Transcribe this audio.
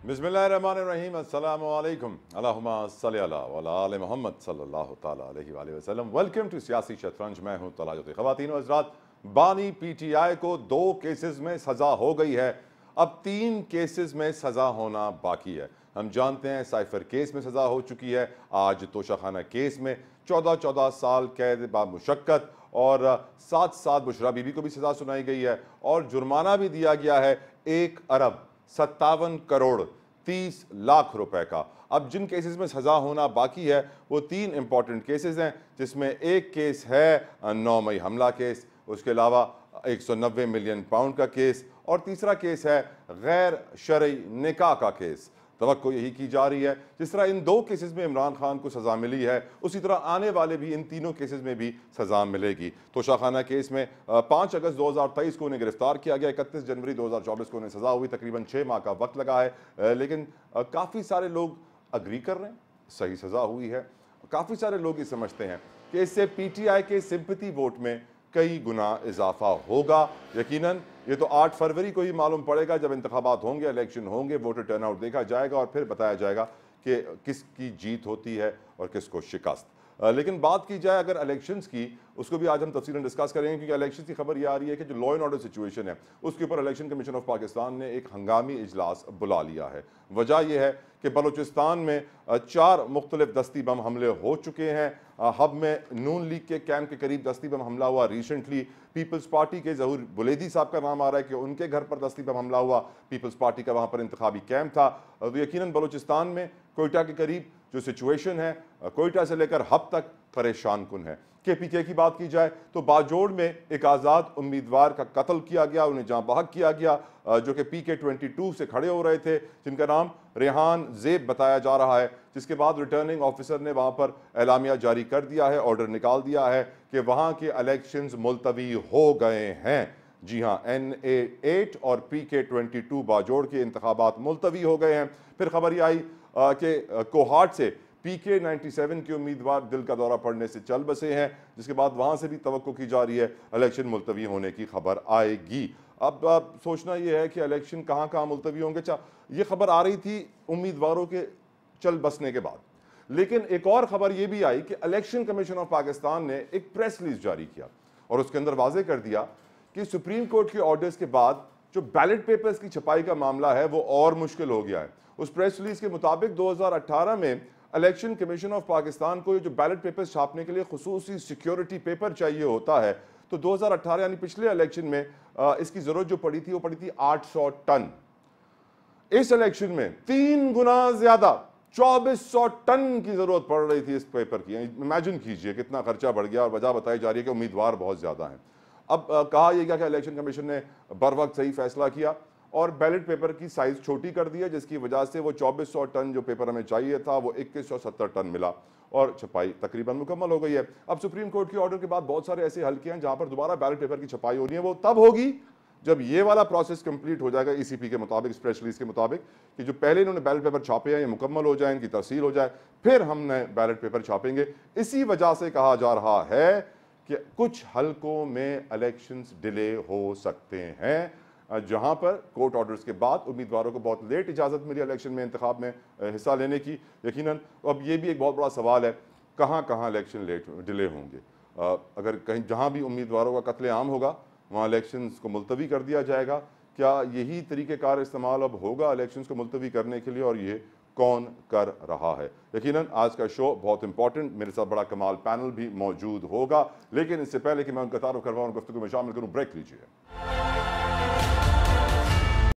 बिस्मिल्लाहिर्रहमानिर्रहीम अस्सलामु अलैकुम अल्लाहुम्मा सल्लि अला व अला आले मोहम्मद सल्लल्लाहु ताला अलैहि वसल्लम। वेलकम टू सियासी शतरंज। मैं हूं तलाजुद्दीन। ख़वातीन व हज़रात, बानी पीटीआई को 2 केसेस में सज़ा हो गई है, अब 3 केसेस में सज़ा होना बाकी है। हम जानते हैं साइफर केस में सज़ा हो चुकी है, आज तोशाखाना केस में 14 साल कैद बा मुशक्कत और 7 साल बुशरा बीबी को भी सज़ा सुनाई गई है और जुर्माना भी दिया गया है 1 अरब 57 करोड़ 30 लाख रुपए का। अब जिन केसेस में सज़ा होना बाकी है वो 3 इंपॉर्टेंट केसेस हैं, जिसमें एक केस है 9 मई हमला केस, उसके अलावा 190 मिलियन पाउंड का केस और तीसरा केस है गैर शरई निकाह का केस। तवक्को यही की जा रही है जिस तरह इन 2 केसेस में इमरान खान को सज़ा मिली है, उसी तरह आने वाले भी इन तीनों केसेस में भी सज़ा मिलेगी। तोशाखाना केस में 5 अगस्त 2023 को उन्हें गिरफ्तार किया गया, 31 जनवरी 2024 को उन्हें सज़ा हुई, तकरीबन 6 माह का वक्त लगा है। लेकिन काफ़ी सारे लोग अग्री कर रहे हैं, सही सज़ा हुई है। काफ़ी सारे लोग ये समझते हैं कि इससे पीटीआई के सिंपैथी वोट में कई गुना इजाफा होगा। यकीनन ये तो 8 फरवरी को ही मालूम पड़ेगा, जब इंतखाबात होंगे, इलेक्शन होंगे, वोटर टर्नआउट देखा जाएगा और फिर बताया जाएगा कि किसकी जीत होती है और किसको शिकस्त। लेकिन बात की जाए अगर इलेक्शंस की, उसको भी आज हम तफसीलन डिस्कस करेंगे, क्योंकि इलेक्शन की खबर यह आ रही है कि जो लॉ एंड ऑर्डर सिचुएशन है उसके ऊपर इलेक्शन कमीशन ऑफ पाकिस्तान ने एक हंगामी इजलास बुला लिया है। वजह यह है कि बलूचिस्तान में 4 मुख्तलिफ दस्ती बम हमले हो चुके हैं। हब में नून लीग के कैंप के करीब दस्ती बम हमला हुआ। रिसेंटली पीपल्स पार्टी के ज़हूर बुलेदी साहब का नाम आ रहा है कि उनके घर पर दस्ती बम हमला हुआ। पीपल्स पार्टी का वहाँ पर इंतखाबी कैंप था। तो यकीनन बलूचिस्तान में कोयटा के करीब जो सिचुएशन है, कोयटा से लेकर हब तक परेशान कुन है। केपीके की बात की जाए तो बाजोड़ में एक आज़ाद उम्मीदवार का कत्ल किया गया, उन्हें जहाँ बहक किया गया, जो कि PK-22 से खड़े हो रहे थे, जिनका नाम रेहान ज़ेब बताया जा रहा है। जिसके बाद रिटर्निंग ऑफिसर ने वहाँ पर एलामिया जारी कर दिया है, ऑर्डर निकाल दिया है कि वहाँ के इलेक्शंस मुलतवी हो गए हैं। जी हाँ, NA-8 और PK-22 बाजोड़ के इंतखाबात मुलतवी हो गए हैं। फिर खबर ये आई कि कोहाट से PK-97 के उम्मीदवार दिल का दौरा पड़ने से चल बसे हैं, जिसके बाद वहाँ से भी तवक्को की जा रही है इलेक्शन मुलतवी होने की खबर आएगी। अब सोचना यह है कि इलेक्शन कहाँ कहाँ मुलतवी होंगे। ये खबर आ रही थी उम्मीदवारों के चल बसने के बाद, लेकिन एक और खबर यह भी आई कि इलेक्शन कमीशन ऑफ पाकिस्तान ने एक प्रेस रिलीज जारी किया और उसके अंदर वाजे कर दिया कि सुप्रीम कोर्ट के ऑर्डर्स के बाद जो बैलेट पेपर्स की छपाई का मामला है वो और मुश्किल हो गया है। उस प्रेस रिलीज के मुताबिक 2018 में इलेक्शन कमीशन ऑफ पाकिस्तान को जो बैलेट पेपर्स छापने के लिए खुसूसी सिक्योरिटी पेपर चाहिए होता है, तो 2018 यानी पिछले इलेक्शन में इसकी जरूरत जो पड़ी थी वो पड़ी थी 800 टन। इस इलेक्शन में 3 गुना ज्यादा 2400 टन की जरूरत पड़ रही थी इस पेपर की। इमेजिन कीजिए कितना खर्चा बढ़ गया और वजह बताई जा रही है कि उम्मीदवार बहुत ज्यादा हैं। अब कहा यह गया कि इलेक्शन कमीशन ने बर वक्त सही फैसला किया और बैलेट पेपर की साइज छोटी कर दी है, जिसकी वजह से वो 2400 टन जो पेपर हमें चाहिए था वो 2170 टन मिला और छपाई तकरीबन मुकम्मल हो गई है। अब सुप्रीम कोर्ट के ऑर्डर के बाद बहुत सारे ऐसे हल्के हैं जहां पर दोबारा बैलेट पेपर की छपाई होनी है। वो तब होगी जब ये वाला प्रोसेस कंप्लीट हो जाएगा ECP के मुताबिक, स्प्रेस रिलीज के मुताबिक, कि जो पहले इन्होंने बैलेट पेपर छापे हैं ये मुकम्मल हो जाए, इनकी तफसील हो जाए, फिर हमने बैलेट पेपर छापेंगे। इसी वजह से कहा जा रहा है कि कुछ हलकों में इलेक्शंस डिले हो सकते हैं, जहां पर कोर्ट ऑर्डर्स के बाद उम्मीदवारों को बहुत लेट इजाज़त मिली इलेक्शन में इंतखाब में हिस्सा लेने की। यकीनन अब ये भी एक बहुत बड़ा सवाल है, कहाँ कहाँ इलेक्शन डिले होंगे। अगर कहीं जहाँ भी उम्मीदवारों का कत्लेआम होगा वहाँ इलेक्शंस को मुलतवी कर दिया जाएगा। क्या यही तरीक़ेकार इस्तेमाल अब होगा इलेक्शंस को मुलतवी करने के लिए, और ये कौन कर रहा है? यकीनन आज का शो बहुत इंपॉर्टेंट, मेरे साथ बड़ा कमाल पैनल भी मौजूद होगा, लेकिन इससे पहले कि मैं उनका तारुफ करवाऊँ, गुफ्तगू में शामिल करूँ, ब्रेक लीजिए।